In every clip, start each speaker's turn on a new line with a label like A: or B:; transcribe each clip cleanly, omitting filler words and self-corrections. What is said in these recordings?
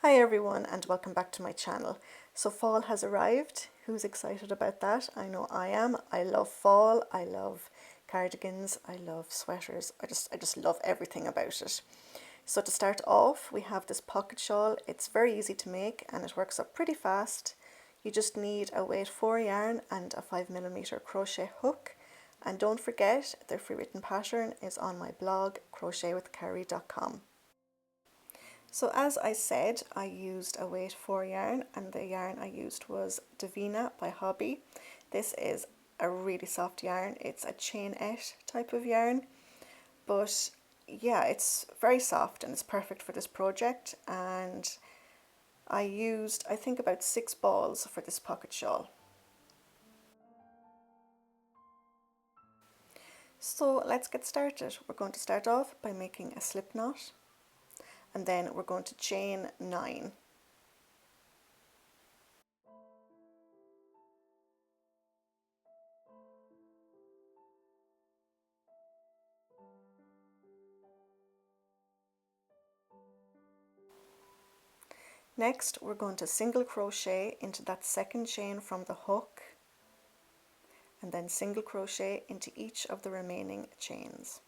A: Hi everyone and welcome back to my channel. So fall has arrived. Who's excited about that? I know I am. I love fall. I love cardigans. I love sweaters. I just love everything about it. So to start off, we have this pocket shawl. It's very easy to make and it works up pretty fast. You just need a weight 4 yarn and a 5mm crochet hook. And don't forget, the free written pattern is on my blog crochetwithcarrie.com. So as I said, I used a weight 4 yarn and the yarn I used was Davina by Hobby. This is a really soft yarn. It's a chainette type of yarn, but yeah, it's very soft and it's perfect for this project. And I used, I think, about 6 balls for this pocket shawl. So let's get started. We're going to start off by making a slip knot and then we're going to chain 9. Next, we're going to single crochet into that second chain from the hook and then single crochet into each of the remaining chains.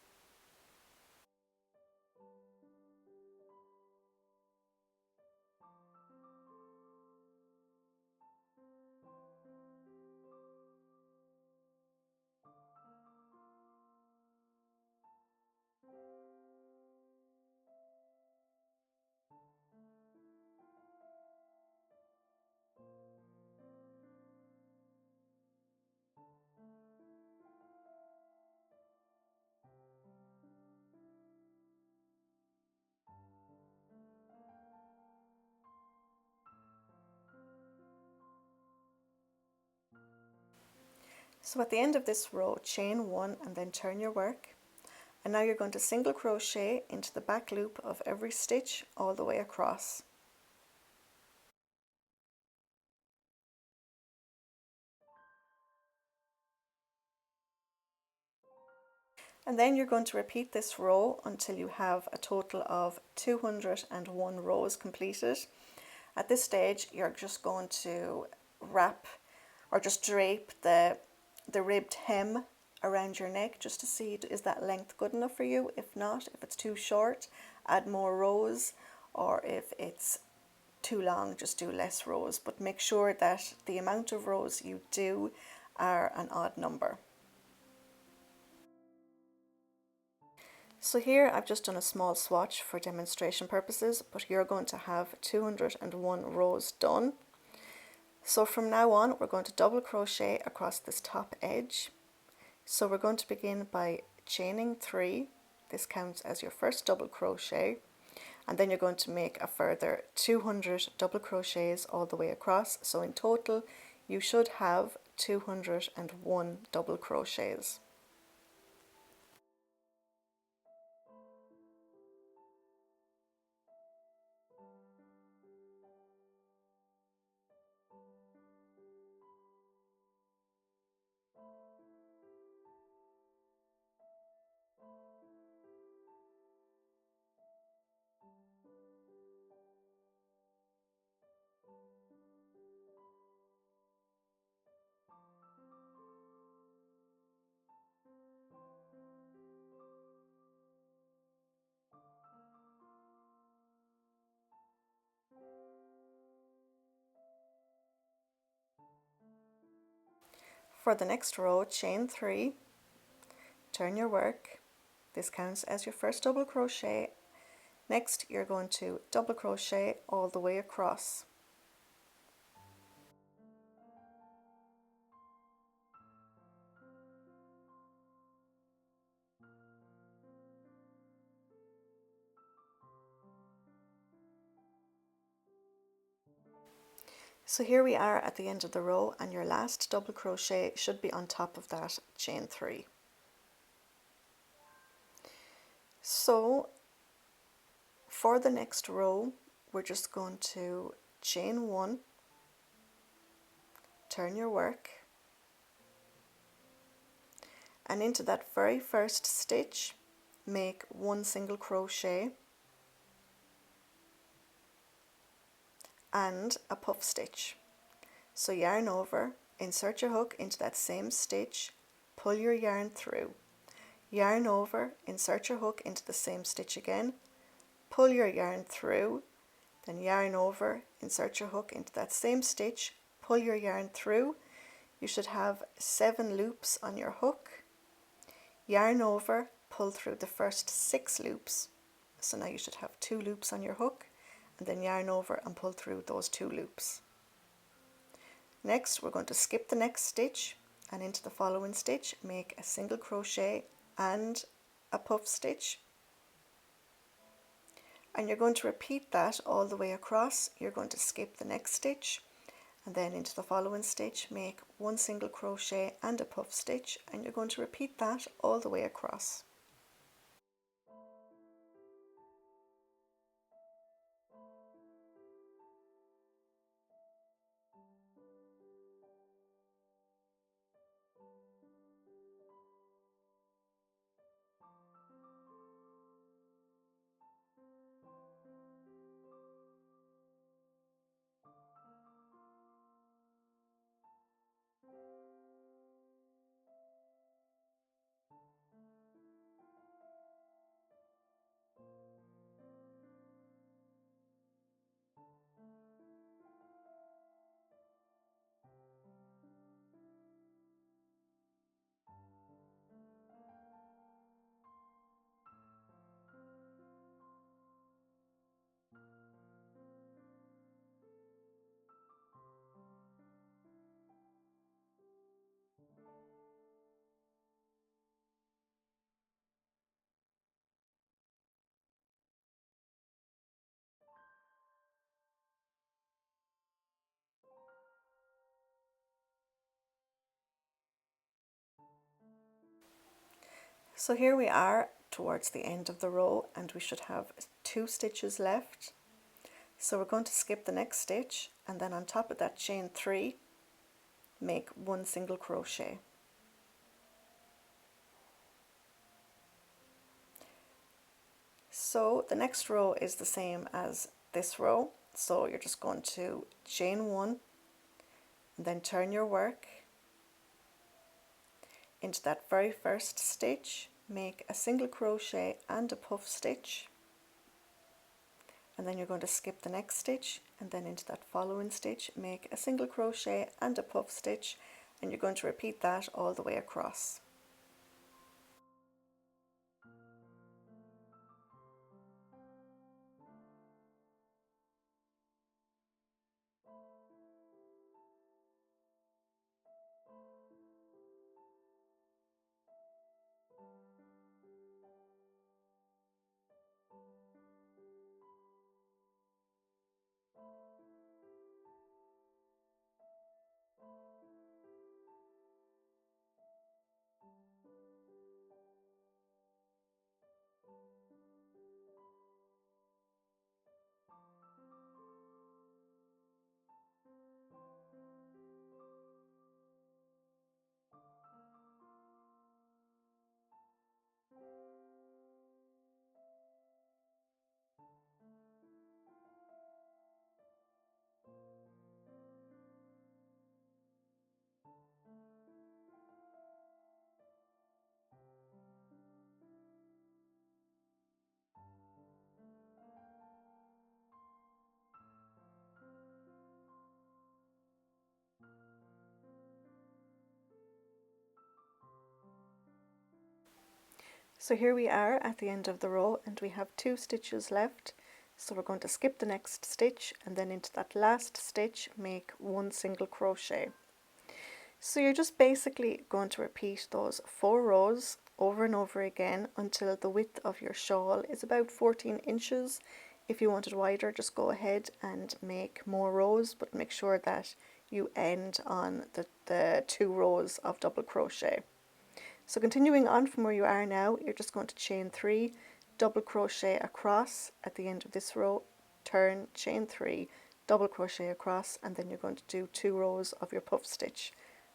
A: So at the end of this row, chain 1 and then turn your work. And now you're going to single crochet into the back loop of every stitch all the way across. And then you're going to repeat this row until you have a total of 201 rows completed. At this stage, you're just going to wrap or just drape the ribbed hem around your neck just to see, is that length good enough for you? If not, if it's too short, add more rows, or if it's too long, just do less rows. But make sure that the amount of rows you do are an odd number. So here I've just done a small swatch for demonstration purposes, but you're going to have 201 rows done. So from now on, we're going to double crochet across this top edge. So we're going to begin by chaining 3. This counts as your first double crochet. And then you're going to make a further 200 double crochets all the way across. So in total, you should have 201 double crochets. For the next row, chain 3, turn your work. This counts as your first double crochet. Next, you're going to double crochet all the way across. So here we are at the end of the row, and your last double crochet should be on top of that chain 3. So for the next row, we're just going to chain 1, turn your work, and into that very first stitch, make 1 single crochet, and a puff stitch. So yarn over, insert your hook into that same stitch, pull your yarn through. Yarn over, insert your hook into the same stitch again, pull your yarn through, then yarn over, insert your hook into that same stitch, pull your yarn through. You should have 7 loops on your hook. Yarn over, pull through the first 6 loops. So now you should have 2 loops on your hook, and then yarn over and pull through those 2 loops. Next, we're going to skip the next stitch, and into the following stitch make a single crochet and a puff stitch. And you're going to repeat that all the way across. You're going to skip the next stitch, and then into the following stitch make 1 single crochet and a puff stitch, and you're going to repeat that all the way across. So here we are towards the end of the row, and we should have 2 stitches left. So we're going to skip the next stitch, and then on top of that chain 3, make 1 single crochet. So the next row is the same as this row, so you're just going to chain 1 and then turn your work into that very first stitch, make a single crochet and a puff stitch, and then you're going to skip the next stitch, and then into that following stitch make a single crochet and a puff stitch, and you're going to repeat that all the way across. So here we are at the end of the row, and we have 2 stitches left. So we're going to skip the next stitch, and then into that last stitch make 1 single crochet. So you're just basically going to repeat those 4 rows over and over again until the width of your shawl is about 14 inches. If you want it wider, just go ahead and make more rows, but make sure that you end on the 2 rows of double crochet. So continuing on from where you are now, you're just going to chain 3, double crochet across at the end of this row, turn, chain 3, double crochet across, and then you're going to do 2 rows of your puff stitch,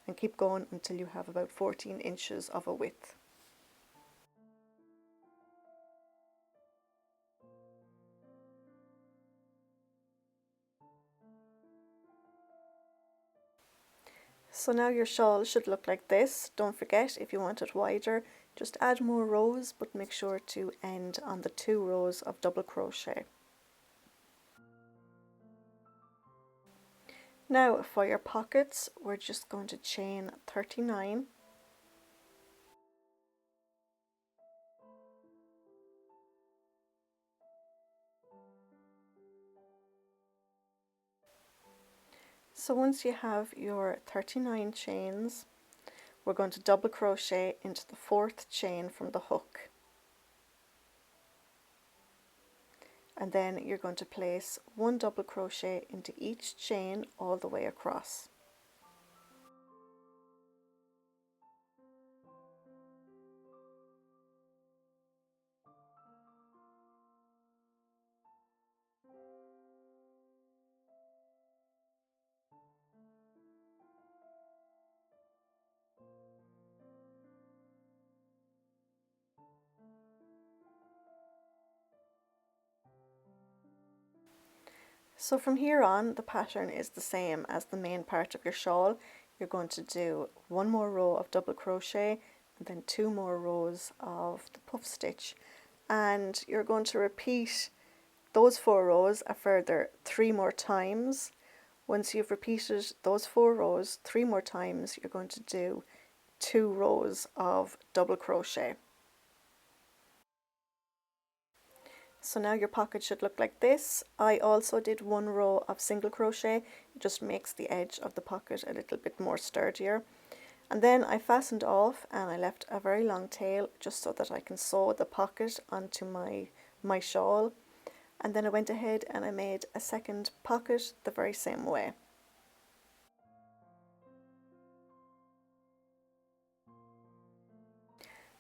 A: and keep going until you have about 14 inches of a width. So now your shawl should look like this. Don't forget, if you want it wider, just add more rows, but make sure to end on the 2 rows of double crochet. Now for your pockets, we're just going to chain 39. So once you have your 39 chains, we're going to double crochet into the 4th chain from the hook. And then you're going to place 1 double crochet into each chain all the way across. So from here on, the pattern is the same as the main part of your shawl. You're going to do 1 more row of double crochet and then 2 more rows of the puff stitch, and you're going to repeat those 4 rows a further 3 more times. Once you've repeated those 4 rows 3 more times, you're going to do 2 rows of double crochet. So now your pocket should look like this. I also did 1 row of single crochet. It just makes the edge of the pocket a little bit more sturdier. And then I fastened off and I left a very long tail just so that I can sew the pocket onto my shawl. And then I went ahead and I made a second pocket the very same way.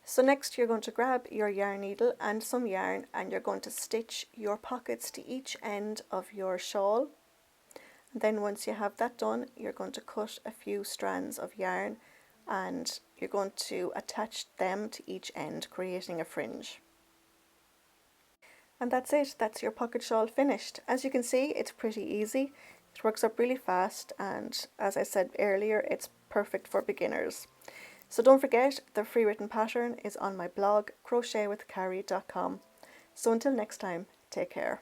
A: So next you're going to grab your yarn needle and some yarn, and you're going to stitch your pockets to each end of your shawl. And then once you have that done, you're going to cut a few strands of yarn and you're going to attach them to each end, creating a fringe. And that's it, that's your pocket shawl finished. As you can see, it's pretty easy. It works up really fast, and as I said earlier, it's perfect for beginners. So don't forget, the free written pattern is on my blog, crochetwithcarrie.com. So until next time, take care.